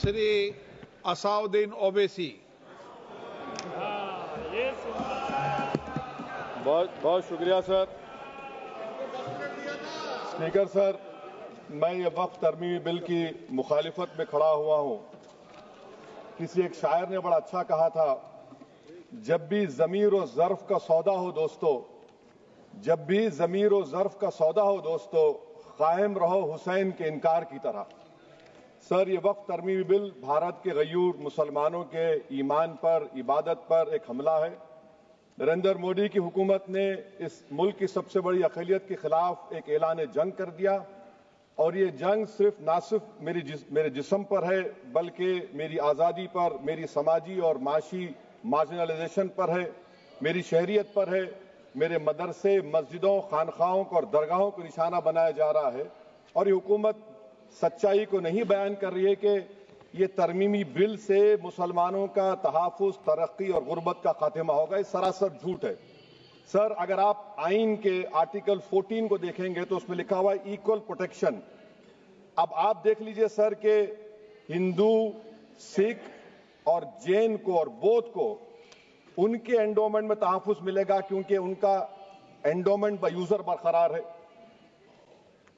श्री असाउद्दीन ओवैसी। बहुत बहुत शुक्रिया सर। स्पीकर सर, मैं ये वक्फ तरमीमी बिल की मुखालिफत में खड़ा हुआ हूँ। किसी एक शायर ने बड़ा अच्छा कहा था, जब भी ज़मीर और ज़र्फ का सौदा हो दोस्तों, जब भी ज़मीर और ज़र्फ का सौदा हो दोस्तों, कायम रहो हुसैन के इनकार की तरह। सर, ये वक्फ तरमीमी बिल भारत के गयूर मुसलमानों के ईमान पर, इबादत पर एक हमला है। नरेंद्र मोदी की हुकूमत ने इस मुल्क की सबसे बड़ी अक़लियत के खिलाफ एक ऐलान जंग कर दिया, और ये जंग ना सिर्फ मेरे जिस्म पर है, बल्कि मेरी आज़ादी पर, मेरी समाजी और माशी मार्जिनलाइजेशन पर है, मेरी शहरियत पर है, मेरे मदरसे, मस्जिदों, खानखाहों को और दरगाहों को निशाना बनाया जा रहा है। और ये हुकूमत सच्चाई को नहीं बयान कर रही है कि ये तरमीमी बिल से मुसलमानों का तहफ़्फ़ुज़, तरक्की और गुर्बत का खात्मा होगा। ये सरासर झूठ है। सर, अगर आप आइन के आर्टिकल 14 को देखेंगे तो उसमें लिखा हुआ है इक्वल प्रोटेक्शन। अब आप देख लीजिए सर कि हिंदू, सिख और जैन को और बौद्ध को उनके एंडोमेंट में तहफ़्फ़ुज़ मिलेगा, क्योंकि उनका एंडोमेंट बाय यूजर बरकरार है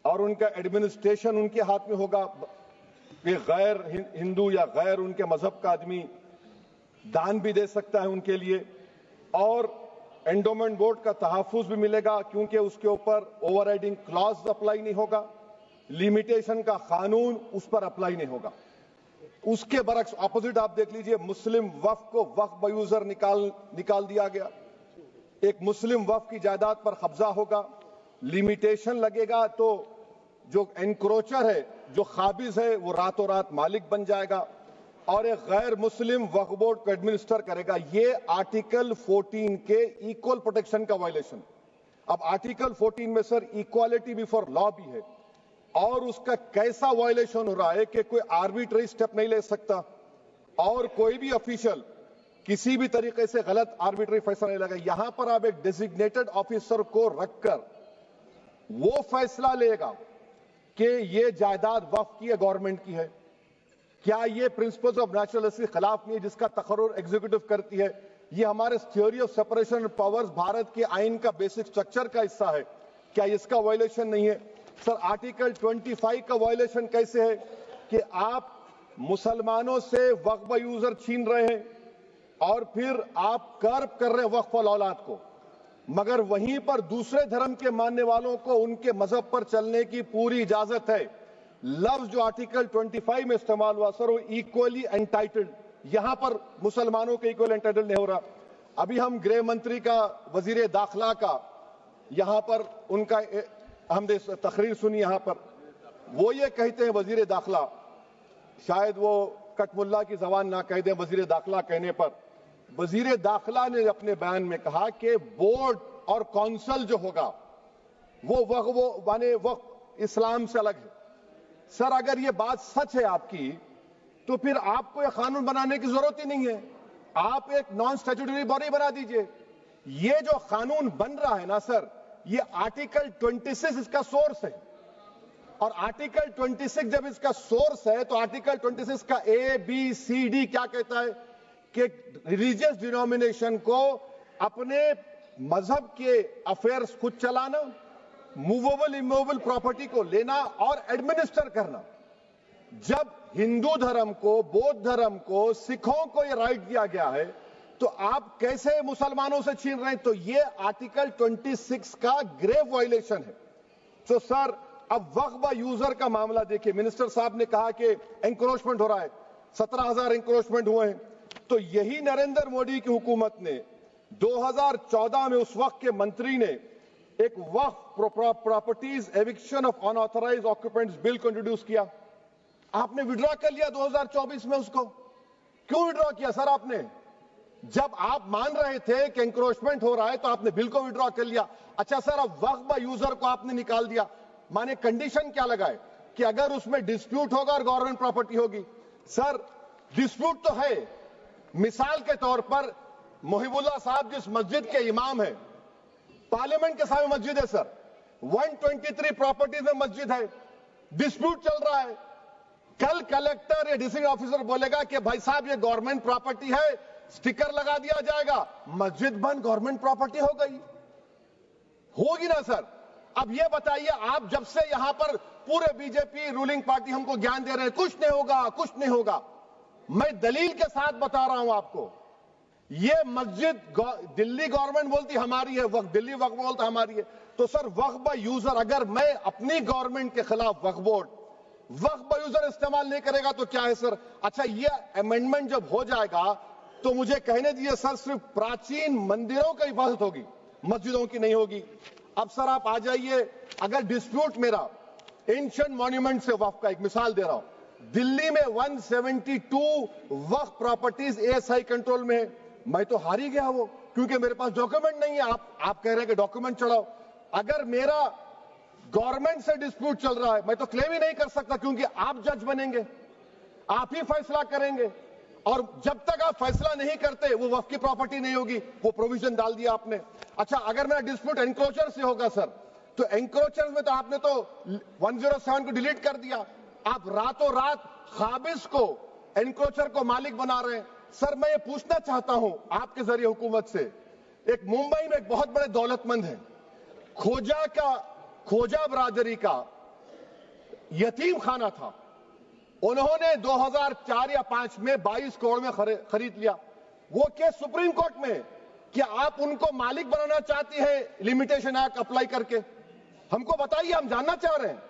और उनका एडमिनिस्ट्रेशन उनके हाथ में होगा। कि गैर हिंदू या गैर उनके मजहब का आदमी दान भी दे सकता है उनके लिए, और एंडोमेंट बोर्ड का तहफ़्फ़ुज़ भी मिलेगा, क्योंकि उसके ऊपर ओवरराइडिंग क्लॉज अप्लाई नहीं होगा, लिमिटेशन का कानून उस पर अप्लाई नहीं होगा। उसके बरक्स ऑपोजिट आप देख लीजिए, मुस्लिम वक्फ को वक्फ बाय यूजर निकाल दिया गया। एक मुस्लिम वक्फ की जायदाद पर कब्जा होगा, लिमिटेशन लगेगा तो जो एनक्रोचर है, जो खाबिज है, वो रातों रात मालिक बन जाएगा और एक गैर मुस्लिम वक्फ बोर्ड को एडमिनिस्टर करेगा। ये आर्टिकल 14 के इक्वल प्रोटेक्शन का वायलेशन। अब आर्टिकल 14 में सर इक्वालिटी बिफोर लॉ भी है, और उसका कैसा वायलेशन हो रहा है कि कोई आर्बिट्ररी स्टेप नहीं ले सकता और कोई भी ऑफिशियल किसी भी तरीके से गलत आर्बिट्ररी फैसला नहीं लगा। यहां पर आप एक डेजिग्नेटेड ऑफिसर को रखकर वो फैसला लेगा कि ये जायदाद वक्फ की है, गवर्नमेंट की है। क्या ये प्रिंसिपल्स ऑफ नेचुरलिटी के खिलाफ नहीं है, जिसका तकर्रुर एग्जीक्यूटिव करती है? ये हमारे theory of separation of powers, Bharat के आइन का बेसिक स्ट्रक्चर का हिस्सा है। क्या इसका वायलेशन नहीं है? सर, आर्टिकल 25 का वायलेशन कैसे है कि आप मुसलमानों से वक्फ बाय यूजर छीन रहे हैं और फिर आप कर्ब कर रहे हैं वक्फ वाल औलाद को, मगर वहीं पर दूसरे धर्म के मानने वालों को उनके मजहब पर चलने की पूरी इजाजत है। लफ्ज जो आर्टिकल 25 में इस्तेमाल हुआ सर, वो इक्वली एंटाइटल्ड, यहां पर मुसलमानों के इक्वल एंटाइटल्ड नहीं हो रहा। अभी हम गृह मंत्री का, वजीर दाखिला का यहां पर उनका हमने तकरीर सुनी, यहां पर वो ये कहते हैं, वजीर दाखिला, शायद वो कटमुल्ला की जबान ना कह दें, वजीर दाखिला कहने पर वजीर दाखिला ने अपने बयान में कहा कि बोर्ड और काउंसिल जो होगा वो माने वक्फ इस्लाम से अलग है। सर, अगर ये बात सच है आपकी, तो फिर आपको ये कानून बनाने की जरूरत ही नहीं है। आप एक नॉन स्टैट्यूटरी बॉडी बना दीजिए। ये जो कानून बन रहा है ना सर, ये आर्टिकल 26 इसका सोर्स है, और आर्टिकल 26 जब इसका सोर्स है तो आर्टिकल 26 का ABCD क्या कहता है कि रिलीजियस डिनोमिनेशन को अपने मजहब के अफेयर्स खुद चलाना, मूवेबल इमूवेबल प्रॉपर्टी को लेना और एडमिनिस्टर करना। जब हिंदू धर्म को, बौद्ध धर्म को, सिखों को यह राइट दिया गया है, तो आप कैसे मुसलमानों से छीन रहे हैं? तो यह आर्टिकल 26 का ग्रेव वायलेशन है। तो सर, अब वक्फ बाय यूजर का मामला देखिए, मिनिस्टर साहब ने कहा कि एंक्रोचमेंट हो रहा है, 17,000 एंक्रोचमेंट हुए हैं। तो यही नरेंद्र मोदी की हुकूमत ने 2014 में उस वक्त के मंत्री ने एक Waqf properties eviction of unauthorised occupants bill को इंट्रोड्यूस किया। आपने विड्रॉ कर लिया 2024 में उसको। क्यों विड्रॉ किया सर आपने? जब आप मान रहे थे कि एंक्रोचमेंट हो रहा है तो आपने बिल को विड्रॉ कर लिया। अच्छा सर, अब वक्फ बाय यूजर को आपने निकाल दिया, माने कंडीशन क्या लगाए कि अगर उसमें डिस्प्यूट होगा और गवर्नमेंट प्रॉपर्टी होगी। सर, डिस्प्यूट तो है। मिसाल के तौर पर मोहिबुल्लाह साहब जिस मस्जिद के इमाम है, पार्लियामेंट के सामने मस्जिद है सर, 123 प्रॉपर्टीज में मस्जिद है, डिस्प्यूट चल रहा है, कल कलेक्टर या डिस्ट्रिक्ट ऑफिसर बोलेगा कि भाई साहब ये गवर्नमेंट प्रॉपर्टी है, स्टिकर लगा दिया जाएगा, मस्जिद बंद गवर्नमेंट प्रॉपर्टी हो गई, होगी ना सर? अब ये बताइए, आप जब से यहां पर पूरे बीजेपी रूलिंग पार्टी हमको ज्ञान दे रहे हैं कुछ नहीं होगा, कुछ नहीं होगा, मैं दलील के साथ बता रहा हूं आपको। ये मस्जिद दिल्ली गवर्नमेंट बोलती हमारी है, वक्फ दिल्ली वक्फ बोलता हमारी है, तो सर वक्फ बाय यूजर, अगर मैं अपनी गवर्नमेंट के खिलाफ वक्फ बोर्ड वक्फ बाय यूजर इस्तेमाल नहीं करेगा तो क्या है सर? अच्छा, ये अमेंडमेंट जब हो जाएगा तो मुझे कहने दीजिए सर, सिर्फ प्राचीन मंदिरों की हिफाजत होगी, मस्जिदों की नहीं होगी। अब सर आप आ जाइए, अगर डिस्प्यूट मेरा एंशिएंट मॉन्यूमेंट से वक्फ का, एक मिसाल दे रहा हूं, दिल्ली में 172 वक्फ प्रॉपर्टीज एएसआई कंट्रोल में है, मैं तो हार ही गया वो, क्योंकि मेरे पास डॉक्यूमेंट नहीं है। आप कह रहे हैं कि डॉक्यूमेंट चढ़ाओ, अगर मेरा गवर्नमेंट से डिस्प्यूट चल रहा है मैं तो क्लेम ही नहीं कर सकता, क्योंकि आप जज बनेंगे, आप ही फैसला करेंगे, और जब तक आप फैसला नहीं करते वो वक्फ की प्रॉपर्टी नहीं होगी, वो प्रोविजन डाल दिया आपने। अच्छा, अगर मेरा डिस्प्यूट एनक्रोचर से होगा सर, तो एनक्रोचर में तो आपने तो 107 को डिलीट कर दिया, आप रातों रात खाबिज को, एनक्रोचर को मालिक बना रहे हैं। सर मैं ये पूछना चाहता हूं आपके जरिए हुकूमत से, एक मुंबई में एक बहुत बड़े दौलतमंद है, खोजा बरादरी का यतीम खाना था, उन्होंने 2004 या 5 में 22 करोड़ में खरीद लिया। वो केस सुप्रीम कोर्ट में, क्या आप उनको मालिक बनाना चाहती है लिमिटेशन एक्ट अप्लाई करके? हमको बताइए, हम जानना चाह रहे हैं।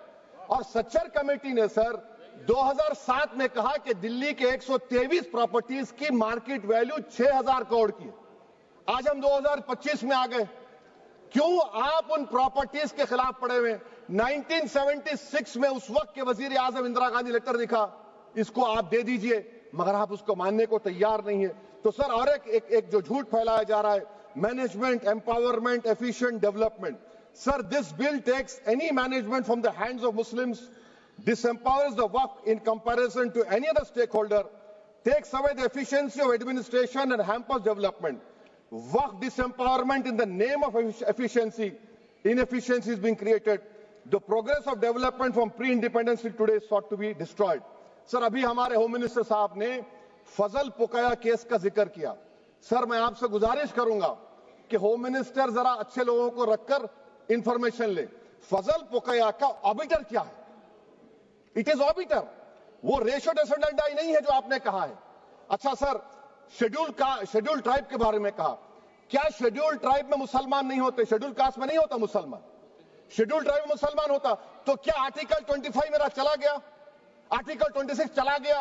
और सच्चर कमेटी ने सर 2007 में कहा कि दिल्ली के 123 प्रॉपर्टीज की मार्केट वैल्यू 6000 करोड़ की है। आज हम 2025 में आ गए, क्यों आप उन प्रॉपर्टीज के खिलाफ पड़े हुए? 1976 में उस वक्त के वजीर आजम इंदिरा गांधी लेटर लिखा, इसको आप दे दीजिए, मगर आप उसको मानने को तैयार नहीं है। तो सर और एक जो झूठ फैलाया जा रहा है, management, empowerment, efficient development. Sir this bill takes any management from the hands of Muslims, disempowers the waqf in comparison to any other stakeholder, takes away the efficiency of administration and hampers development. Waqf disempowerment in the name of efficiency, inefficiency is being created. The progress of development from pre-independence till today is sought to be destroyed. Sir अभी हमारे home minister साहब ने फजल पुकाया case का जिक्र किया। Sir मैं आपसे गुजारिश करूंगा कि होम मिनिस्टर जरा अच्छे लोगों को रखकर इंफॉर्मेशन ले, फजल पुकाया का ऑबिटर क्या है? इट इज ऑबिटर, वो रेशो डेसेंडेंटाई नहीं है जो आपने कहा है। अच्छा सर, शेड्यूल ट्राइब के बारे में कहा, क्या शेड्यूल ट्राइब में मुसलमान नहीं होते? शेड्यूल कास्ट में नहीं होता मुसलमान, शेड्यूल ट्राइब में मुसलमान होता तो क्या आर्टिकल 25 मेरा चला गया, आर्टिकल 26 चला गया,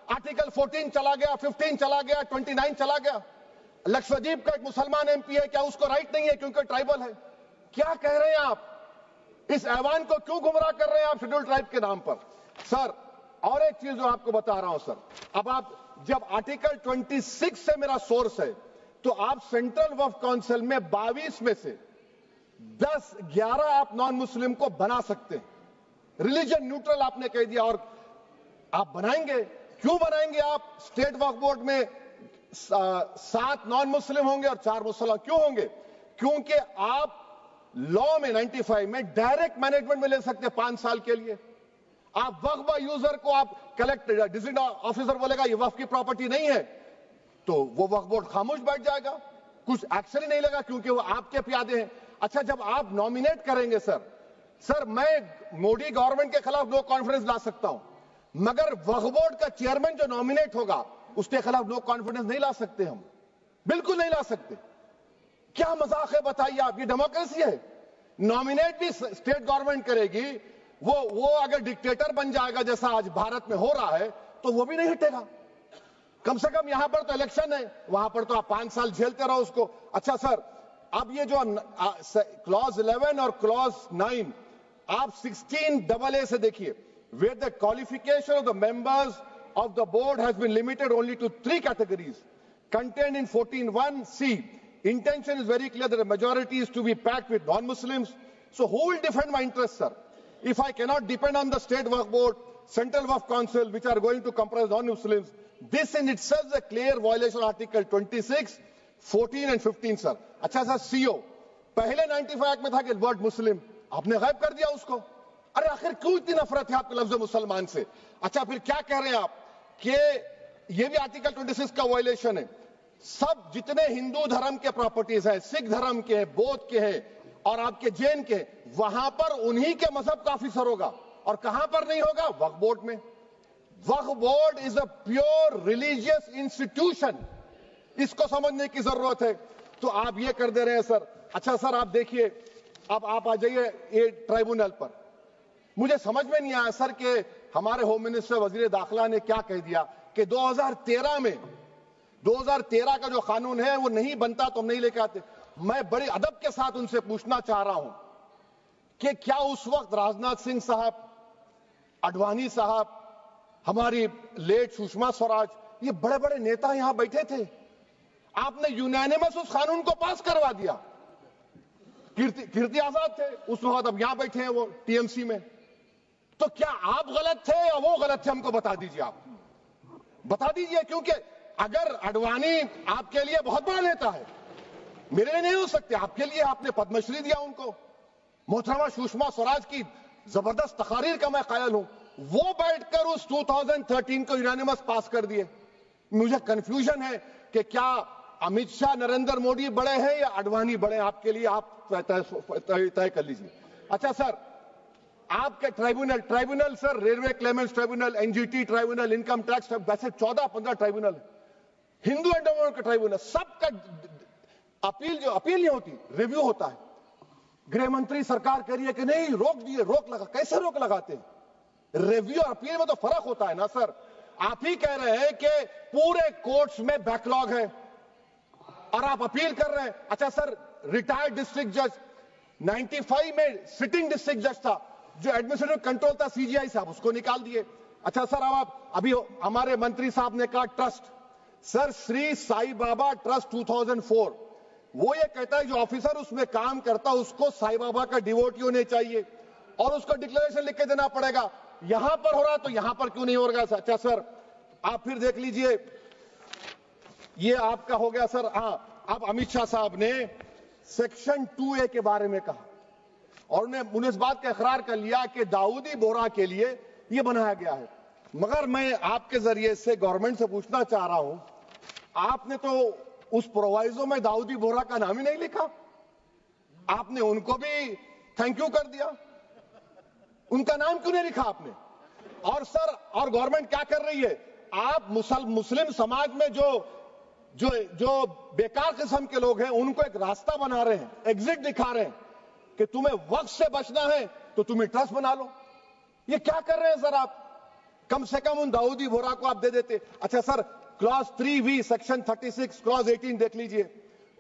आर्टिकल 14 चला गया, 15 चला गया, 29 चला गया? लक्षद्वीप का एक मुसलमान एमपी है, क्या उसको राइट नहीं है क्योंकि ट्राइबल है? क्या कह रहे हैं आप? इस ऐवान को क्यों गुमराह कर रहे हैं आप शेड्यूल ट्राइब के नाम पर? सर और एक चीज जो आपको बता रहा हूं सर, अब आप जब आर्टिकल 26 से मेरा सोर्स है, तो आप सेंट्रल वक्फ काउंसिल में 22 में से 10-11 आप नॉन मुस्लिम को बना सकते हैं, रिलीजन न्यूट्रल आपने कह दिया, और आप बनाएंगे, क्यों बनाएंगे आप? स्टेट वक्फ बोर्ड में 7 नॉन मुस्लिम होंगे और 4 मुसलमान, क्यों होंगे? क्योंकि आप लॉ में 95 में डायरेक्ट मैनेजमेंट में ले सकते हैं 5 साल के लिए। आप वक्फ बाय यूजर को आप कलेक्टर डिस्ट्रिक्ट ऑफिसर बोलेगा ये वक्फ की प्रॉपर्टी नहीं है, तो वो वक्फ बोर्ड खामोश बैठ जाएगा, कुछ एक्शन ही नहीं लगा, क्योंकि वो आपके प्यादे हैं। अच्छा, जब आप नॉमिनेट करेंगे सर मैं मोदी गवर्नमेंट के खिलाफ नो कॉन्फिडेंस ला सकता हूं, मगर वक्फ बोर्ड का चेयरमैन जो नॉमिनेट होगा उसके खिलाफ नो कॉन्फिडेंस नहीं ला सकते, हम बिल्कुल नहीं ला सकते। क्या मजाक है बताइए आप? ये डेमोक्रेसी है। नॉमिनेट भी स्टेट गवर्नमेंट करेगी, वो अगर डिक्टेटर बन जाएगा जैसा आज भारत में हो रहा है तो वो भी नहीं हटेगा। कम से कम यहां पर तो इलेक्शन है, वहां पर तो आप 5 साल झेलते रहो उसको। अच्छा सर, अब ये जो क्लॉज 11 और क्लॉज 9 आप 16AA से देखिए, where the qualification of the members of the board has been limited only to 3 categories contained in 14(1)(c). Intention is very clear that the majority is to be packed with non-Muslims. So who will defend my interests, sir? If I cannot depend on the state waqf board, central waqf council, which are going to comprise non-Muslims, this in itself is a clear violation of Article 26, 14 and 15, sir. अच्छा sir, CO पहले 95 act में था कि word मुस्लिम, आपने गायब कर दिया उसको। ارے آخر کیوں اتنی نفرت ہے آپ کے لفظ مسلمان سے؟ اچھا پھر کیا کہہ رہے ہیں آپ کہ یہ بھی آرٹیکل 26 کا وائلیشن ہے. سب جتنے ہندو دھرم کے پراپرٹیز ہیں، سکھ دھرم کے ہیں، بودھ کے ہیں اور آپ کے جین کے، وہاں پر انہی کے مذہب کا آفیسر ہوگا. اور کہاں پر نہیں ہوگا؟ وقف بورڈ میں. Waqf board is a pure religious institution. اس کو سمجھنے کی ضرورت ہے. تو آپ یہ کر دے رہے ہیں سر. اچھا سر آپ دیکھیے، اب آپ آ جائیے یہ ٹرائبونل پر. مجھے سمجھ میں نہیں آیا سر کہ ہمارے ہوم منسٹر وزیر داخلہ نے کیا کہہ دیا کہ 2013 کا جو قانون ہے وہ نہیں بنتا تو ہم نہیں لے کے آتے. میں بڑے ادب کے ساتھ ان سے پوچھنا چاہ رہا ہوں کہ کیا اس وقت راجناتھ سنگھ صاحب، اڈوانی صاحب، ہماری لیٹ سشما سوراج، یہ بڑے بڑے نیتا یہاں بیٹھے تھے؟ آپ نے یونینیمس اس قانون کو پاس کروا دیا. کیرتی آزاد تھے اس وقت، اب یہاں بیٹھے ہیں وہ ٹی ایم سی میں. تو کیا آپ غلط تھے یا وہ غلط تھے؟ ہم کو بتا دیجیے. آپ بتا دیجیے، کیونکہ اگر اڈوانی آپ کے لیے بہت بڑا نیتا ہے، میرے لیے نہیں ہو سکتے. آپ کے لیے آپ نے پدم شری دیا ان کو. محترمہ سشما سوراج کی زبردست تقاریر کا میں قائل ہوں. وہ بیٹھ کر اس 2013 کو یونینیمس پاس کر دیے. مجھے کنفیوژن ہے کہ کیا امت شاہ، نریندر مودی بڑے ہیں یا اڈوانی بڑے ہیں؟ آپ کے لیے آپ طے کر لیجیے. اچھا سر، آپ کے tribunal sir, railway claimants tribunal, N G T tribunal, income tax, ویسے 14-15 ٹرائبونل، ہندو اینڈ کا ٹرائبونل، سب کا اپیل نہیں ہوتی، ریویو ہوتا ہے. گृह منتری سرکار کہہ رہی ہے کہ نہیں روک دیے، روک لگا. کیسے روک لگاتے ہیں؟ ریویو اور اپیل میں تو فرق ہوتا ہے نا سر. آپ ہی کہہ رہے ہیں کہ پورے کورٹس میں بیک لاگ ہے اور آپ اپیل کر رہے ہیں. اچھا سر، ریٹائرڈ ڈسٹرکٹ جج 95 میں سٹنگ ڈسٹرکٹ جج تھا، جو ایڈمنسٹریٹو کنٹرول تھا سی جی آئی صاحب، اس کو نکال دیے. اچھا سر، ابھی ہمارے منتری صاحب نے کہا ٹرسٹ. سر، شری سائی بابا ٹرسٹ 2004، وہ یہ کہتا ہے جو آفیسر اس میں کام کرتا اس کو سائی بابا کا ڈیووٹی ہونے چاہیے اور اس کو ڈکلیریشن لکھ کے دینا پڑے گا. یہاں پر ہو رہا تو یہاں پر کیوں نہیں ہو رہا؟ اچھا سر، آپ پھر دیکھ لیجئے، یہ آپ کا ہو گیا سر. ہاں، اب امت شاہ صاحب نے سیکشن 2A کے بارے میں کہا اور انہوں نے اس بات کا اقرار کر لیا کہ داؤدی بورہ کے لیے یہ بنایا گیا ہے. مگر میں آپ کے ذریعے سے گورنمنٹ سے پوچھنا چاہ رہا ہوں، آپ نے تو اس پرووائزو میں داؤدی بورہ کا نام ہی نہیں لکھا. آپ نے ان کو بھی تھینک یو کر دیا، ان کا نام کیوں نہیں لکھا آپ نے؟ اور سر، اور گورنمنٹ کیا کر رہی ہے؟ آپ مسلم سماج میں جو بیکار قسم کے لوگ ہیں ان کو ایک راستہ بنا رہے ہیں، ایگزٹ دکھا رہے ہیں کہ تمہیں وقت سے بچنا ہے تو تمہیں ٹرسٹ بنا لو. یہ کیا کر رہے ہیں سر آپ؟ کم سے کم ان داؤدی بورہ کو آپ دے دیتے. اچھا سر، کلاس 3V سیکشن 36 کلاس 18 دیکھ لیجئے.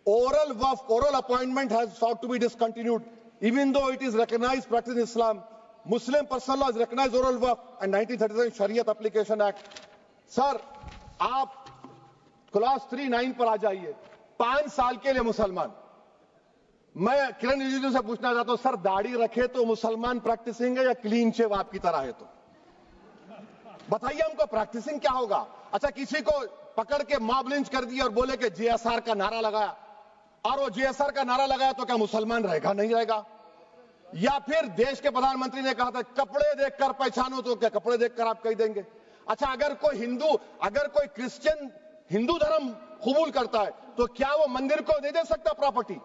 Oral وقف، oral appointment has sought to be discontinued even though it is recognized practice in Islam. Muslim personal law has recognized oral وقف and 1937 Shariat Application Act. سر، آپ کلاس 3-9 پر آ جائیے. 5 سال کے لیے مسلمان. میں کرن رجیجو سے پوچھنا چاہتا ہوں، سر داڑھی رکھے تو مسلمان پریکٹسنگ ہے یا کلین شیو آپ کی طرح ہے؟ تو بتائیے ہم کو پریکٹسنگ کیا ہوگا؟ اچھا، کسی کو پکڑ کے ماب لنچ کر دیا اور بولے کہ جے ایس آر کا نعرہ لگایا، اور وہ جے ایس آر کا نعرہ لگایا تو کیا مسلمان رہے گا؟ نہیں رہے گا. یا پھر دیش کے پردھان منتری نے کہا تھا کپڑے دیکھ کر پہچانو، تو کیا کپڑے دیکھ کر آپ کہہ دیں گے؟ اچھا، اگر کوئی کرسچن ہندو دھرم قبول کرتا ہے تو کیا وہ مندر کو نہیں دے سکتا پراپرٹی؟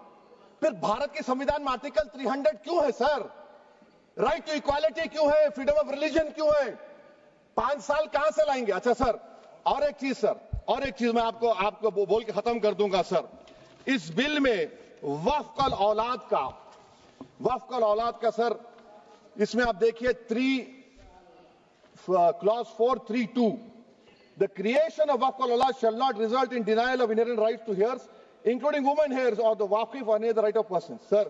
پھر بھارت کے سمویدھان میں آرٹیکل 300 کیوں ہے سر؟ رائٹ ٹو ایکوالٹی کیوں ہے؟ فریڈم آف ریلیجن کیوں ہے؟ 5 سال کہاں سے لائیں گے؟ اچھا سر، اور ایک چیز میں آپ کو بول کے ختم کر دوں گا سر. اس بل میں وقف الاولاد کا سر، اس میں آپ دیکھیے class 432، the creation of waqf al-awlad shall not result in denial of inherent rights to heirs, including women heirs or the waqif or any other right of person. سر،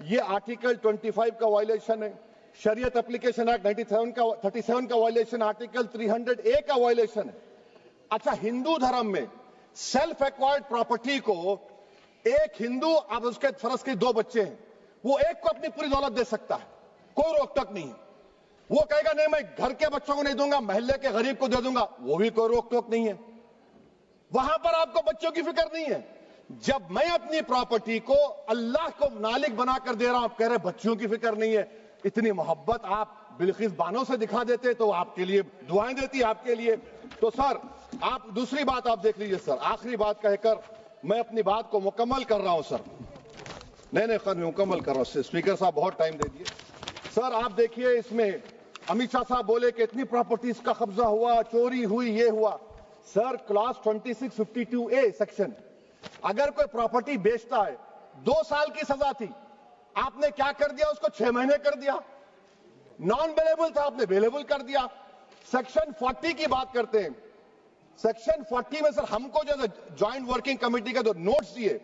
یہ آرٹیکل 25 کا وائلیشن ہے، شریعت اپلیکیشن ایکٹ 37 کا violation, article 300A کا violation ہے. اچھا، ہندو دھرم میں سیلف ایکوائرڈ پراپرٹی کو ایک ہندو، اب اس کے فرض کے 2 بچے ہیں، وہ ایک کو اپنی پوری دولت دے سکتا ہے، کوئی روک ٹوک نہیں ہے. وہ کہے گا نہیں میں گھر کے بچوں کو نہیں دوں گا، محلے کے غریب کو دے دوں گا، وہ بھی کوئی روک ٹوک نہیں ہے. وہاں پر آپ کو بچوں کی فکر نہیں ہے. جب میں اپنی پراپرٹی کو اللہ کو مالک بنا کر دے رہا ہوں، آپ کہہ رہے بچوں کی فکر نہیں ہے. اتنی محبت آپ بلقیس بانو سے دکھا دیتے تو آپ کے لیے دعائیں دیتی آپ کے لیے. تو سر آپ دوسری بات آپ دیکھ لیجئے سر, آخری بات کہہ کر میں اپنی بات کو مکمل کر رہا ہوں سر. نہیں خیر میں مکمل کر رہا ہوں. اسپیکر صاحب بہت ٹائم دے دیے. سر آپ دیکھیے اس میں امت شاہ صاحب بولے کہ اتنی پراپرٹیز کا قبضہ ہوا, چوری ہوئی, یہ ہوا. سر کلاس 2652A سیکشن, اگر کوئی پراپرٹی بیچتا ہے 2 سال کی سزا تھی, آپ نے کیا کر دیا, اس کو 6 مہینے کر دیا. نان بیلیبل تھا, آپ نے بیلیبل کر دیا. سیکشن 40 کی بات کرتے ہیں. سیکشن 40 میں سر ہم کو جو جوائنٹ ورکنگ کمیٹی کا جو نوٹس دیے,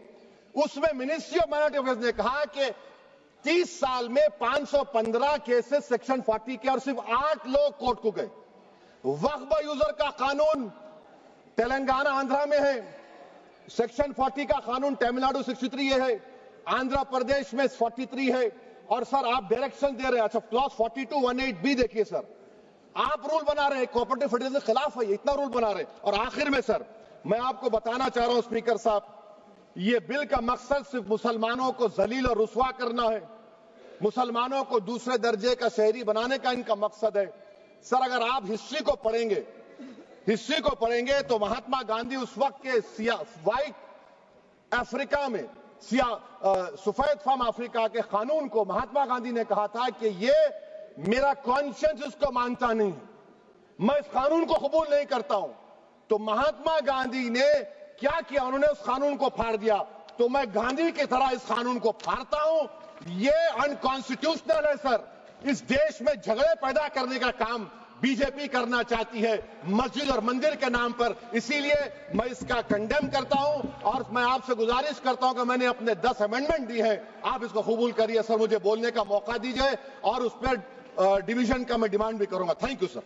اس میں منسٹری آف مائنورٹی افیئرز نے کہا کہ 30 سال میں 515 کیسز سیکشن 40 کے, اور صرف 8 لوگ کورٹ کو گئے. وقف یوزر کا قانون تلنگانہ آندھرا میں ہے, سیکشن 40 کا قانون تمل ناڈو 63 یہ ہے, آندھرا پردیش میں 43 ہے. اور سر آپ ڈائریکشن دے رہے ہیں. اچھا کلاس 4218B دیکھیے سر, آپ رول بنا رہے ہیں کوآپریٹو فیڈریشن کے خلاف ہے, اتنا رول بنا رہے ہیں. اور آخر میں سر میں آپ کو بتانا چاہ رہا ہوں اسپیکر صاحب, یہ بل کا مقصد صرف مسلمانوں کو ذلیل اور رسوا کرنا ہے, مسلمانوں کو دوسرے درجے کا شہری بنانے کا ان کا مقصد ہے. سر اگر آپ ہسٹری کو پڑھیں گے تو مہاتما گاندھی اس وقت کے وائٹ افریقہ میں سفید فام افریقہ کے قانون کو مہاتما گاندھی نے کہا تھا کہ یہ میرا کانشنس اس کو مانتا نہیں, میں اس قانون کو قبول نہیں کرتا ہوں. تو مہاتما گاندھی نے کیا کیا, انہوں نے اس قانون کو پھاڑ دیا. تو میں گاندھی کی طرح اس قانون کو پھاڑتا ہوں. یہ انکانسٹیٹیوشنل ہے سر. اس دیش میں جھگڑے پیدا کرنے کا کام بی جے پی کرنا چاہتی ہے مسجد اور مندر کے نام پر. اسی لیے میں اس کا کنڈیم کرتا ہوں, اور میں آپ سے گزارش کرتا ہوں کہ میں نے اپنے 10 امینڈمنٹ دی ہیں, آپ اس کو قبول کریے. سر مجھے بولنے کا موقع دیجیے, اور اس پر ڈویژن کا میں ڈیمانڈ بھی کروں گا. Thank you sir.